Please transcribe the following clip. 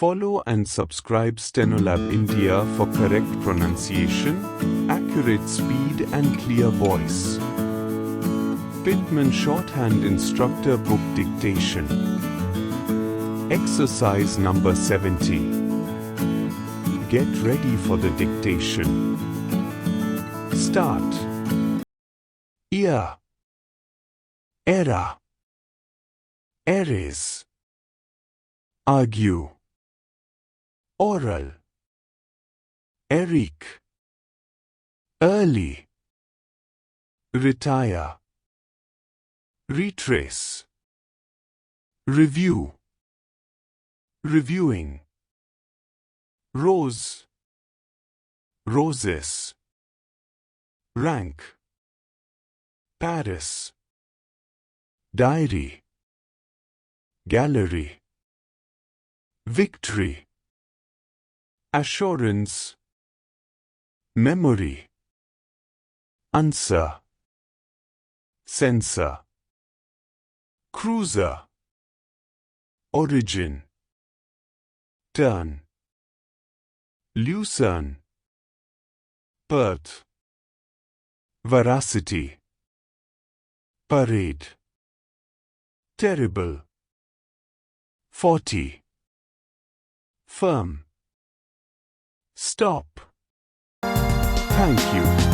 Follow and subscribe Stenolab India for correct pronunciation, accurate speed and clear voice. Pitman Shorthand Instructor Book Dictation. Exercise number 70. Get ready for the dictation. Start. Ear. Era. Eris. Argue. Oral. Eric. Early. Retire. Retrace. Review. Reviewing. Rose. Roses. Rank. Paris. Diary. Gallery. Victory. Assurance. Memory. Answer. Censor. Cruiser. Origin. Turn. Lucerne. Perth. Veracity. Parade. Terrible. 40. Firm. Stop. Thank you.